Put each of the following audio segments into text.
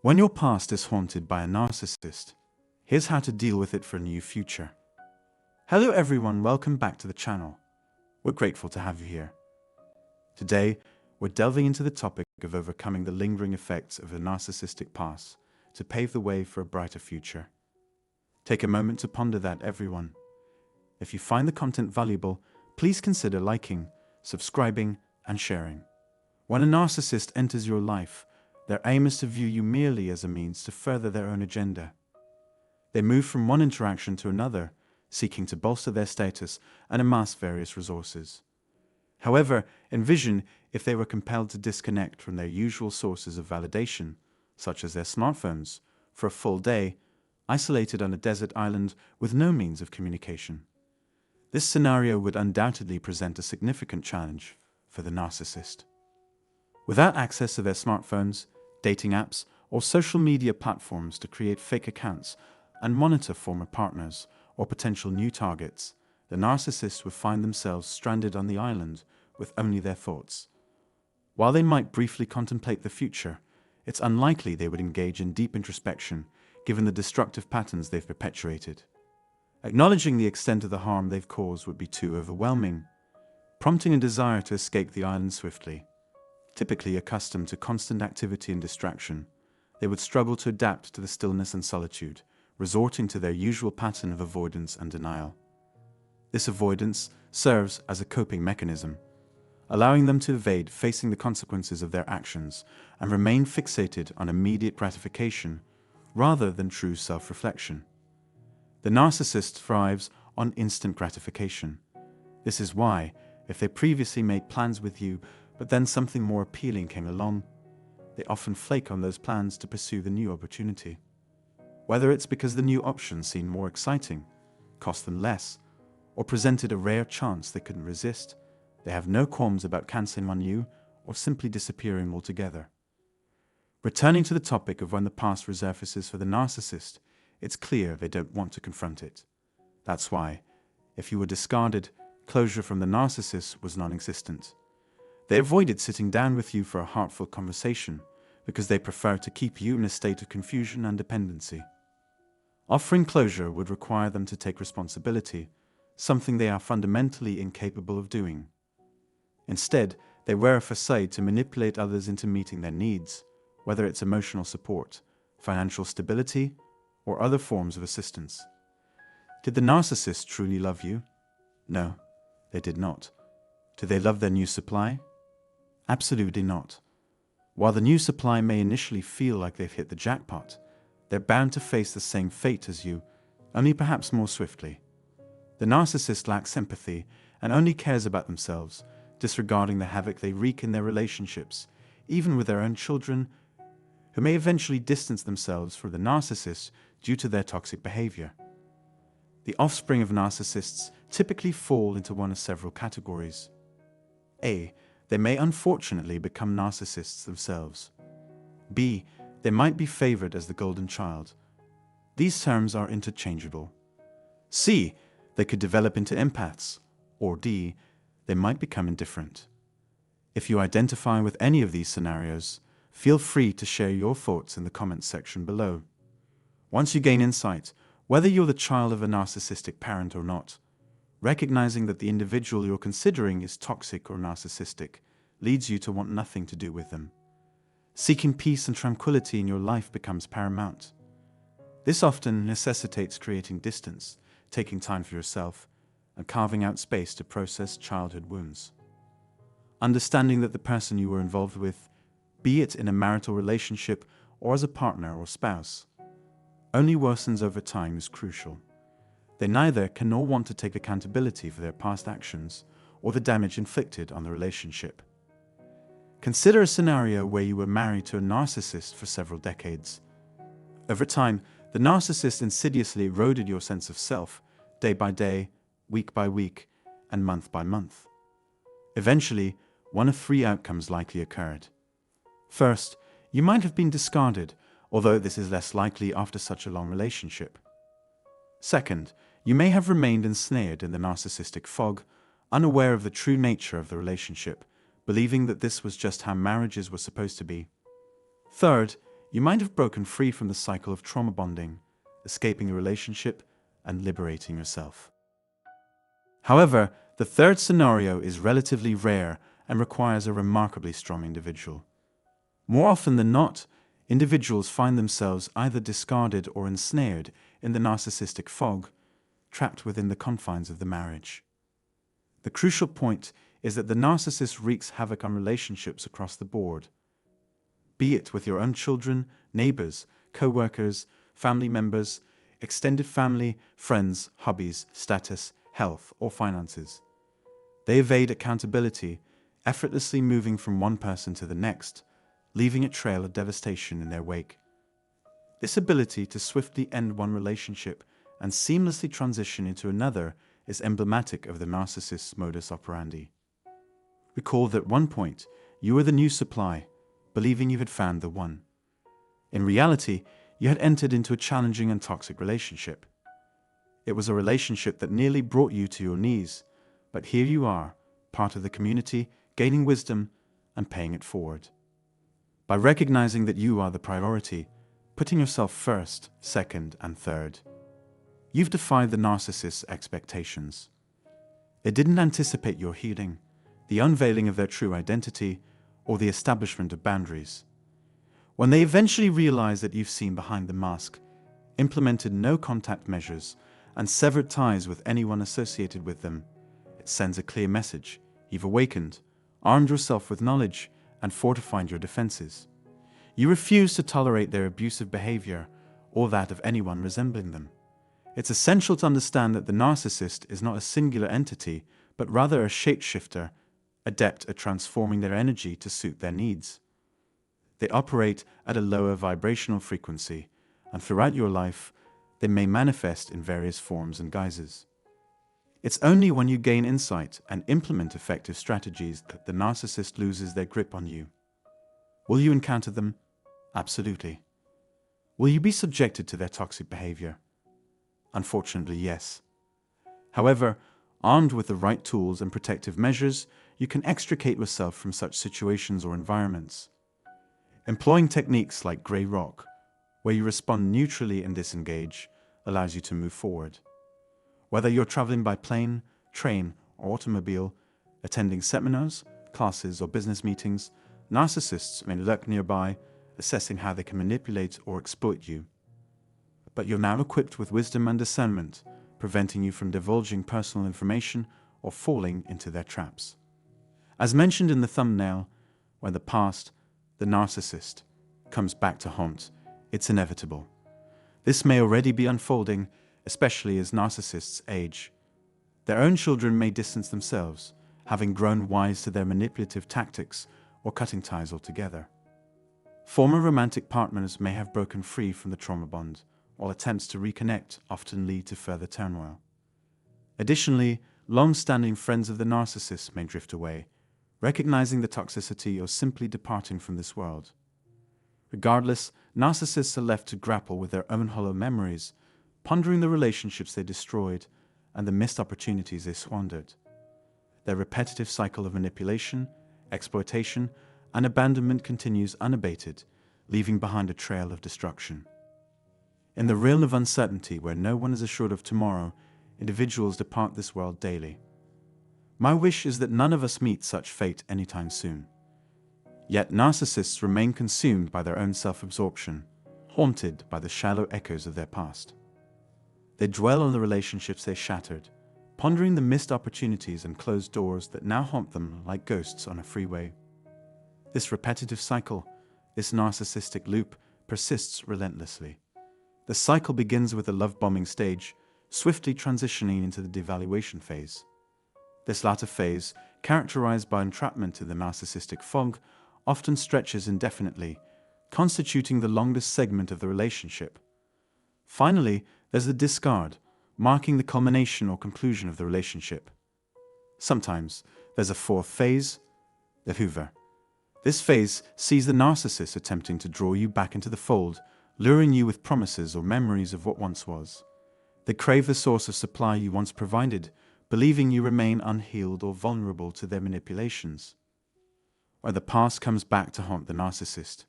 When your past is haunted by a narcissist, here's how to deal with it for a new future. Hello everyone, welcome back to the channel. We're grateful to have you here. Today, we're delving into the topic of overcoming the lingering effects of a narcissistic past to pave the way for a brighter future. Take a moment to ponder that, everyone. If you find the content valuable, please consider liking, subscribing, and sharing. When a narcissist enters your life, their aim is to view you merely as a means to further their own agenda. They move from one interaction to another, seeking to bolster their status and amass various resources. However, envision if they were compelled to disconnect from their usual sources of validation, such as their smartphones, for a full day, isolated on a desert island with no means of communication. This scenario would undoubtedly present a significant challenge for the narcissist. Without access to their smartphones, dating apps, or social media platforms to create fake accounts and monitor former partners or potential new targets, the narcissist would find themselves stranded on the island with only their thoughts. While they might briefly contemplate the future, it's unlikely they would engage in deep introspection given the destructive patterns they've perpetuated. Acknowledging the extent of the harm they've caused would be too overwhelming, prompting a desire to escape the island swiftly. Typically accustomed to constant activity and distraction, they would struggle to adapt to the stillness and solitude, resorting to their usual pattern of avoidance and denial. This avoidance serves as a coping mechanism, allowing them to evade facing the consequences of their actions and remain fixated on immediate gratification rather than true self-reflection. The narcissist thrives on instant gratification. This is why, if they previously made plans with you, but then something more appealing came along, they often flake on those plans to pursue the new opportunity. Whether it's because the new option seemed more exciting, cost them less, or presented a rare chance they couldn't resist, they have no qualms about cancelling on you or simply disappearing altogether. Returning to the topic of when the past resurfaces for the narcissist, it's clear they don't want to confront it. That's why, if you were discarded, closure from the narcissist was non-existent. They avoided sitting down with you for a heartfelt conversation because they prefer to keep you in a state of confusion and dependency. Offering closure would require them to take responsibility, something they are fundamentally incapable of doing. Instead, they wear a facade to manipulate others into meeting their needs, whether it's emotional support, financial stability, or other forms of assistance. Did the narcissist truly love you? No, they did not. Do they love their new supply? Absolutely not. While the new supply may initially feel like they've hit the jackpot, they're bound to face the same fate as you, only perhaps more swiftly. The narcissist lacks empathy and only cares about themselves, disregarding the havoc they wreak in their relationships, even with their own children, who may eventually distance themselves from the narcissist due to their toxic behavior. The offspring of narcissists typically fall into one of several categories. A. They may unfortunately become narcissists themselves. B. They might be favored as the golden child. These terms are interchangeable. C. They could develop into empaths. Or D. They might become indifferent. If you identify with any of these scenarios, feel free to share your thoughts in the comments section below. Once you gain insight, whether you're the child of a narcissistic parent or not, recognizing that the individual you're considering is toxic or narcissistic leads you to want nothing to do with them. Seeking peace and tranquility in your life becomes paramount. This often necessitates creating distance, taking time for yourself, and carving out space to process childhood wounds. Understanding that the person you were involved with, be it in a marital relationship or as a partner or spouse, only worsens over time is crucial. They neither can nor want to take accountability for their past actions or the damage inflicted on the relationship. Consider a scenario where you were married to a narcissist for several decades. Over time, the narcissist insidiously eroded your sense of self, day by day, week by week, and month by month. Eventually, one of three outcomes likely occurred. First, you might have been discarded, although this is less likely after such a long relationship. Second, you may have remained ensnared in the narcissistic fog, unaware of the true nature of the relationship, believing that this was just how marriages were supposed to be. Third, you might have broken free from the cycle of trauma bonding, escaping a relationship, and liberating yourself. However, the third scenario is relatively rare and requires a remarkably strong individual. More often than not, individuals find themselves either discarded or ensnared in the narcissistic fog, trapped within the confines of the marriage. The crucial point is that the narcissist wreaks havoc on relationships across the board, be it with your own children, neighbors, co-workers, family members, extended family, friends, hobbies, status, health, or finances. They evade accountability, effortlessly moving from one person to the next, leaving a trail of devastation in their wake. This ability to swiftly end one relationship and seamlessly transition into another is emblematic of the narcissist's modus operandi. Recall that at one point, you were the new supply, believing you had found the one. In reality, you had entered into a challenging and toxic relationship. It was a relationship that nearly brought you to your knees, but here you are, part of the community, gaining wisdom and paying it forward. By recognizing that you are the priority, putting yourself first, second, and third, you've defied the narcissist's expectations. It didn't anticipate your healing, the unveiling of their true identity, or the establishment of boundaries. When they eventually realize that you've seen behind the mask, implemented no contact measures, and severed ties with anyone associated with them, it sends a clear message. You've awakened, armed yourself with knowledge, and fortified your defenses. You refuse to tolerate their abusive behavior or that of anyone resembling them. It's essential to understand that the narcissist is not a singular entity, but rather a shapeshifter, adept at transforming their energy to suit their needs. They operate at a lower vibrational frequency, and throughout your life, they may manifest in various forms and guises. It's only when you gain insight and implement effective strategies that the narcissist loses their grip on you. Will you encounter them? Absolutely. Will you be subjected to their toxic behavior? Unfortunately, yes. However, armed with the right tools and protective measures, you can extricate yourself from such situations or environments. Employing techniques like Grey Rock, where you respond neutrally and disengage, allows you to move forward. Whether you're traveling by plane, train, or automobile, attending seminars, classes, or business meetings, narcissists may lurk nearby, assessing how they can manipulate or exploit you. But you're now equipped with wisdom and discernment, preventing you from divulging personal information or falling into their traps. As mentioned in the thumbnail, when the past, the narcissist, comes back to haunt, it's inevitable. This may already be unfolding, especially as narcissists age. Their own children may distance themselves, having grown wise to their manipulative tactics or cutting ties altogether. Former romantic partners may have broken free from the trauma bond, while attempts to reconnect often lead to further turmoil. Additionally, long-standing friends of the narcissist may drift away, recognizing the toxicity or simply departing from this world. Regardless, narcissists are left to grapple with their own hollow memories, pondering the relationships they destroyed and the missed opportunities they squandered. Their repetitive cycle of manipulation, exploitation, and abandonment continues unabated, leaving behind a trail of destruction. In the realm of uncertainty where no one is assured of tomorrow, individuals depart this world daily. My wish is that none of us meet such fate anytime soon. Yet narcissists remain consumed by their own self-absorption, haunted by the shallow echoes of their past. They dwell on the relationships they shattered, pondering the missed opportunities and closed doors that now haunt them like ghosts on a freeway. This repetitive cycle, this narcissistic loop, persists relentlessly. The cycle begins with the love-bombing stage, swiftly transitioning into the devaluation phase. This latter phase, characterized by entrapment in the narcissistic fog, often stretches indefinitely, constituting the longest segment of the relationship. Finally, there's the discard, marking the culmination or conclusion of the relationship. Sometimes there's a fourth phase, the hoover. This phase sees the narcissist attempting to draw you back into the fold, luring you with promises or memories of what once was. They crave the source of supply you once provided, believing you remain unhealed or vulnerable to their manipulations. Where the past comes back to haunt the narcissist,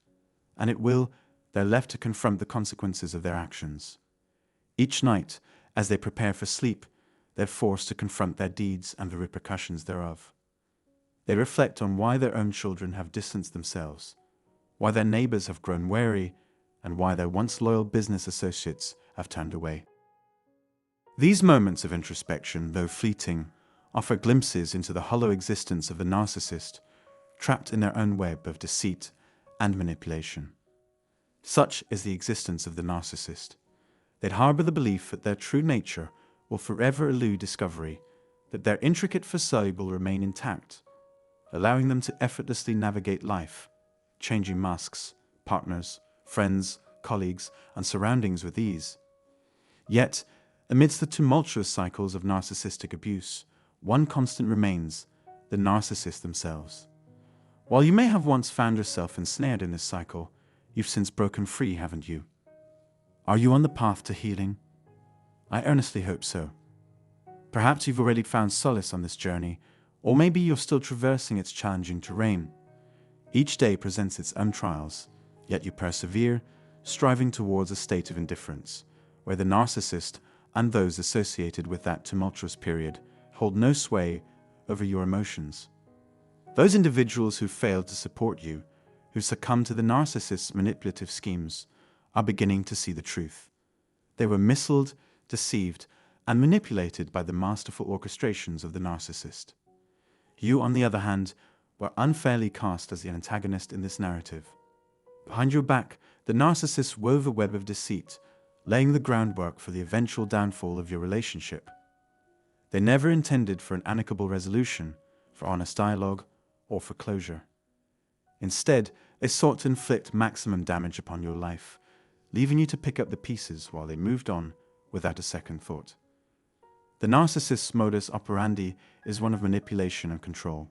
and it will, they're left to confront the consequences of their actions. Each night, as they prepare for sleep, they're forced to confront their deeds and the repercussions thereof. They reflect on why their own children have distanced themselves, why their neighbors have grown wary, and why their once loyal business associates have turned away. These moments of introspection, though fleeting, offer glimpses into the hollow existence of the narcissist, trapped in their own web of deceit and manipulation. Such is the existence of the narcissist. They'd harbor the belief that their true nature will forever elude discovery, that their intricate facade will remain intact, allowing them to effortlessly navigate life, changing masks, partners, friends, colleagues, and surroundings with ease. Yet, amidst the tumultuous cycles of narcissistic abuse, one constant remains: the narcissists themselves. While you may have once found yourself ensnared in this cycle, you've since broken free, haven't you? Are you on the path to healing? I earnestly hope so. Perhaps you've already found solace on this journey, or maybe you're still traversing its challenging terrain. Each day presents its own trials, yet you persevere, striving towards a state of indifference, where the narcissist and those associated with that tumultuous period hold no sway over your emotions. Those individuals who failed to support you, who succumbed to the narcissist's manipulative schemes, are beginning to see the truth. They were misled, deceived, and manipulated by the masterful orchestrations of the narcissist. You, on the other hand, were unfairly cast as the antagonist in this narrative. Behind your back, the narcissist wove a web of deceit, laying the groundwork for the eventual downfall of your relationship. They never intended for an amicable resolution, for honest dialogue, or for closure. Instead, they sought to inflict maximum damage upon your life, leaving you to pick up the pieces while they moved on without a second thought. The narcissist's modus operandi is one of manipulation and control.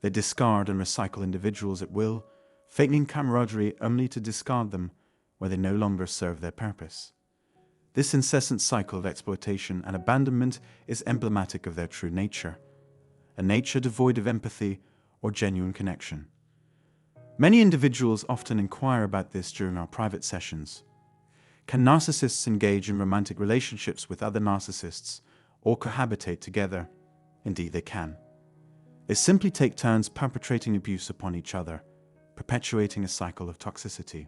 They discard and recycle individuals at will, feigning camaraderie only to discard them where they no longer serve their purpose. This incessant cycle of exploitation and abandonment is emblematic of their true nature, a nature devoid of empathy or genuine connection. Many individuals often inquire about this during our private sessions. Can narcissists engage in romantic relationships with other narcissists or cohabitate together? Indeed, they can. They simply take turns perpetrating abuse upon each other, perpetuating a cycle of toxicity.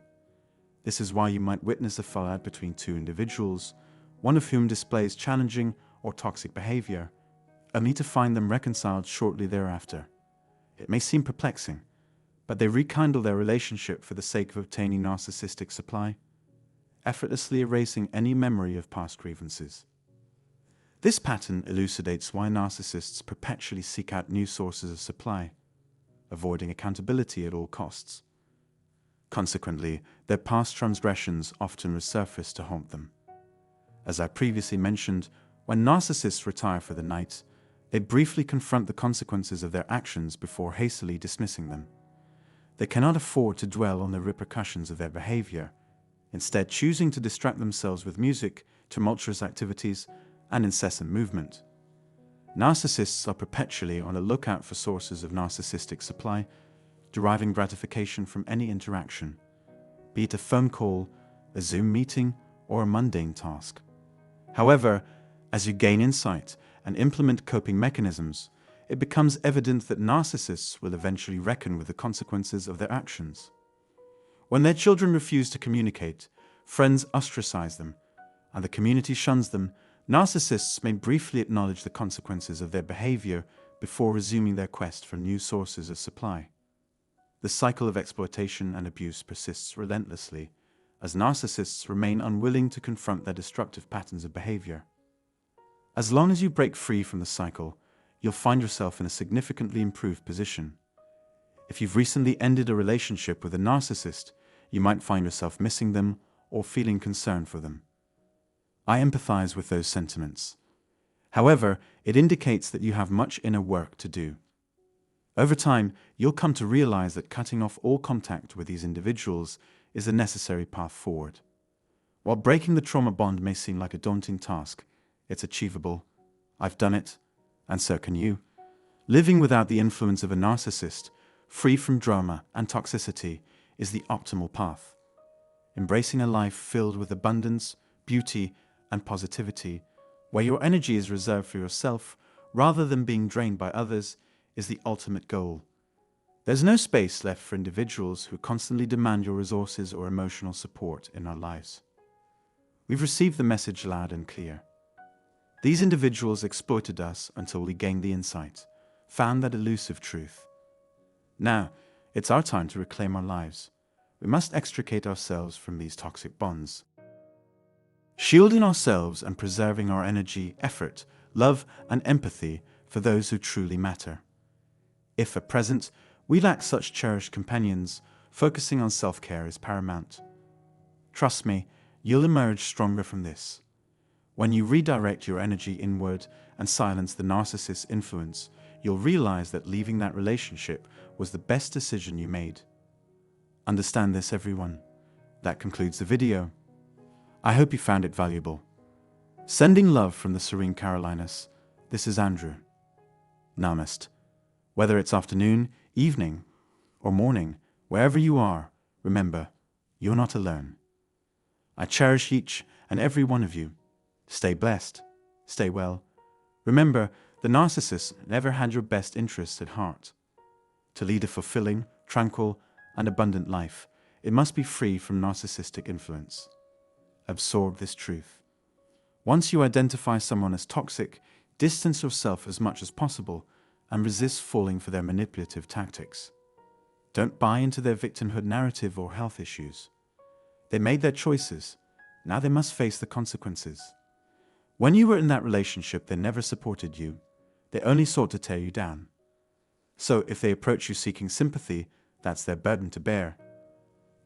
This is why you might witness a fallout between two individuals, one of whom displays challenging or toxic behavior, only to find them reconciled shortly thereafter. It may seem perplexing, but they rekindle their relationship for the sake of obtaining narcissistic supply, effortlessly erasing any memory of past grievances. This pattern elucidates why narcissists perpetually seek out new sources of supply, avoiding accountability at all costs. Consequently, their past transgressions often resurface to haunt them. As I previously mentioned, when narcissists retire for the night, they briefly confront the consequences of their actions before hastily dismissing them. They cannot afford to dwell on the repercussions of their behavior, instead choosing to distract themselves with music, tumultuous activities, and incessant movement. Narcissists are perpetually on the lookout for sources of narcissistic supply, deriving gratification from any interaction, be it a phone call, a Zoom meeting, or a mundane task. However, as you gain insight and implement coping mechanisms, it becomes evident that narcissists will eventually reckon with the consequences of their actions. When their children refuse to communicate, friends ostracize them, and the community shuns them, narcissists may briefly acknowledge the consequences of their behavior before resuming their quest for new sources of supply. The cycle of exploitation and abuse persists relentlessly, as narcissists remain unwilling to confront their destructive patterns of behavior. As long as you break free from the cycle, you'll find yourself in a significantly improved position. If you've recently ended a relationship with a narcissist, you might find yourself missing them or feeling concern for them. I empathize with those sentiments. However, it indicates that you have much inner work to do. Over time, you'll come to realize that cutting off all contact with these individuals is a necessary path forward. While breaking the trauma bond may seem like a daunting task, it's achievable. I've done it, and so can you. Living without the influence of a narcissist, free from drama and toxicity, is the optimal path. embracing a life filled with abundance, beauty, and positivity, where your energy is reserved for yourself rather than being drained by others, is the ultimate goal. There's no space left for individuals who constantly demand your resources or emotional support in our lives. We've received the message loud and clear. These individuals exploited us until we gained the insight, found that elusive truth. Now, it's our time to reclaim our lives. We must extricate ourselves from these toxic bonds. Shielding ourselves and preserving our energy, effort, love, and empathy for those who truly matter. If at present we lack such cherished companions, focusing on self-care is paramount. Trust me, you'll emerge stronger from this. When you redirect your energy inward and silence the narcissist's influence, you'll realize that leaving that relationship was the best decision you made. Understand this, everyone. That concludes the video. I hope you found it valuable. Sending love from the Serene Carolinas, this is Andrew. Namaste. Whether it's afternoon, evening, or morning, wherever you are, remember, you're not alone. I cherish each and every one of you. Stay blessed. Stay well. Remember, the narcissist never had your best interests at heart. To lead a fulfilling, tranquil, and abundant life, it must be free from narcissistic influence. Absorb this truth. Once you identify someone as toxic, distance yourself as much as possible and resist falling for their manipulative tactics. Don't buy into their victimhood narrative or health issues. They made their choices. Now they must face the consequences. When you were in that relationship, they never supported you. They only sought to tear you down. So if they approach you seeking sympathy, that's their burden to bear.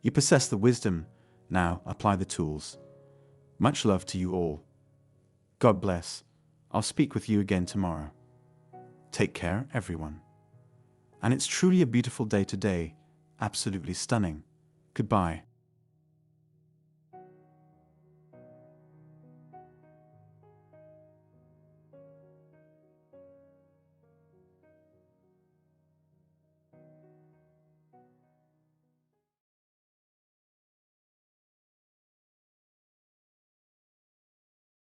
You possess the wisdom. Now apply the tools. Much love to you all. God bless. I'll speak with you again tomorrow. Take care, everyone. And it's truly a beautiful day today. Absolutely stunning. Goodbye.